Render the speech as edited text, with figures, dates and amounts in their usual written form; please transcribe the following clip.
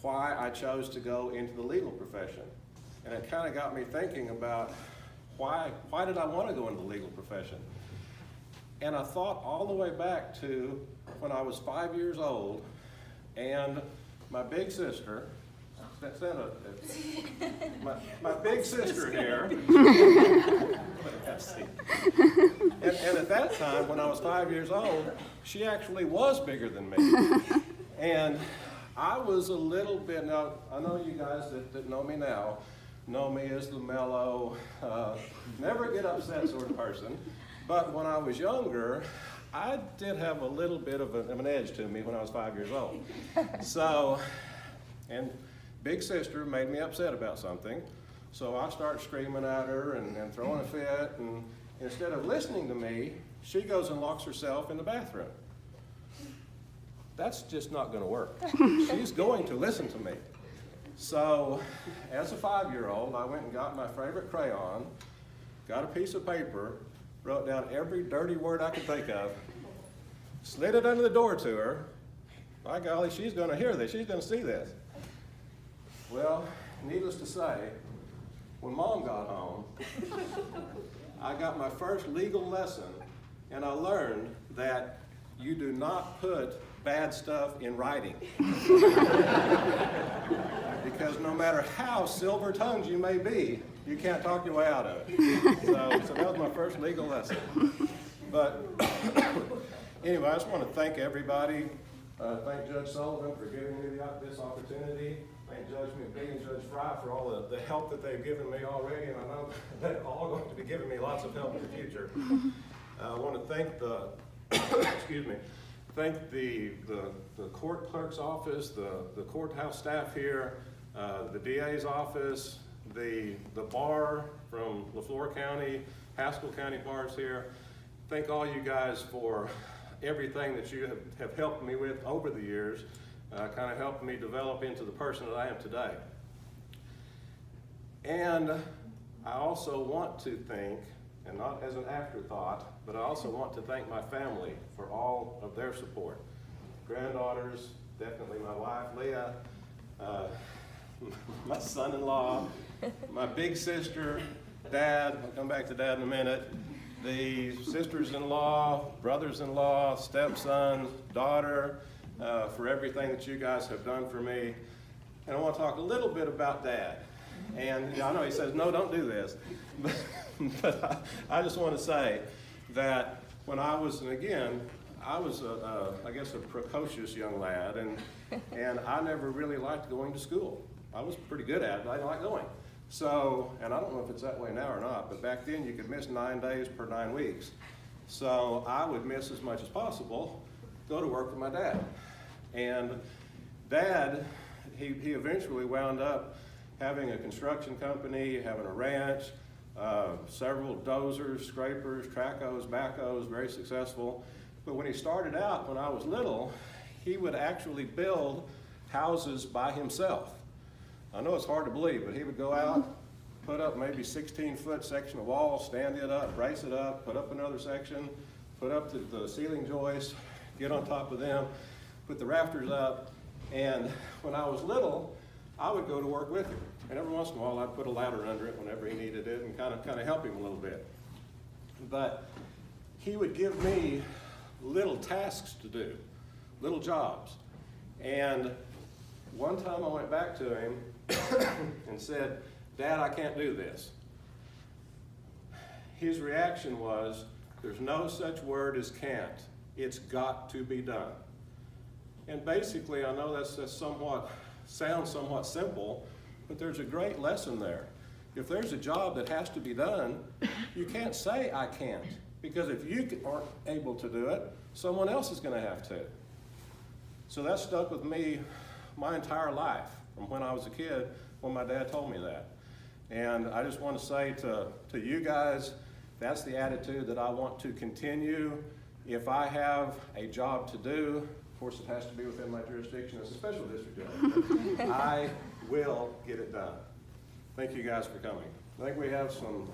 why I chose to go into the legal profession. And it kind of got me thinking about why did I want to go into the legal profession? And I thought all the way back to when I was 5 years old, and my big sister, my big sister here, and at that time, when I was 5 years old, she actually was bigger than me. And I was a little bit, now I know you guys that know me now, know me as the mellow, never get upset sort of person. But when I was younger, I did have a little bit of an edge to me when I was 5 years old. So, and big sister made me upset about something. So I start screaming at her and throwing a fit, and instead of listening to me, she goes and locks herself in the bathroom. That's just not going to work. She's going to listen to me. So, as a 5-year-old, I went and got my favorite crayon, got a piece of paper, wrote down every dirty word I could think of, slid it under the door to her. By golly, she's going to hear this. She's going to see this. Well, needless to say, when Mom got home, I got my first legal lesson, and I learned that you do not put bad stuff in writing. Because no matter how silver-tongued you may be, you can't talk your way out of it. So that was my first legal lesson. But anyway, I just want to thank everybody. Thank Judge Sullivan for giving me this opportunity. Thank Judge McBee and Judge Fry for all the help that they've given me already, and I know they're all going to be giving me lots of help in the future. I want to thank thank the court clerk's office, the courthouse staff here, the DA's office, the bar from LeFlore County, Haskell County bars here. Thank all you guys for everything that you have helped me with over the years, kind of helped me develop into the person that I am today. And I also want to thank, and not as an afterthought, but I also want to thank my family for all of their support. Granddaughters, definitely my wife, Leah, my son-in-law, my big sister, Dad, I'll come back to Dad in a minute, the sisters-in-law, brothers-in-law, stepson, daughter, for everything that you guys have done for me. And I want to talk a little bit about Dad. And I know he says, no, don't do this. But I just want to say that when I was, and again, I was, I guess, a precocious young lad, and I never really liked going to school. I was pretty good at it, but I didn't like going. So, and I don't know if it's that way now or not, but back then you could miss 9 days per 9 weeks. So I would miss as much as possible, go to work with my dad. And Dad, he eventually wound up having a construction company, having a ranch, several dozers, scrapers, tracos, backhoes, very successful. But when he started out, when I was little, he would actually build houses by himself. I know it's hard to believe, but he would go out, put up maybe 16-foot section of wall, stand it up, brace it up, put up another section, put up the ceiling joists, get on top of them, put the rafters up. And when I was little, I would go to work with him. And every once in a while, I'd put a ladder under it whenever he needed it and kind of help him a little bit. But he would give me little tasks to do, little jobs. And one time I went back to him and said, Dad, I can't do this. His reaction was, there's no such word as can't. It's got to be done. And basically, I know that's sounds somewhat simple, but there's a great lesson there. If there's a job that has to be done, you can't say I can't, because if you aren't able to do it, someone else is going to have to. So that stuck with me my entire life, from when I was a kid, when my dad told me that. And I just want to say to you guys, that's the attitude that I want to continue. If I have a job to do, of course it has to be within my jurisdiction as a special district judge, I will get it done. Thank you guys for coming. I think we have some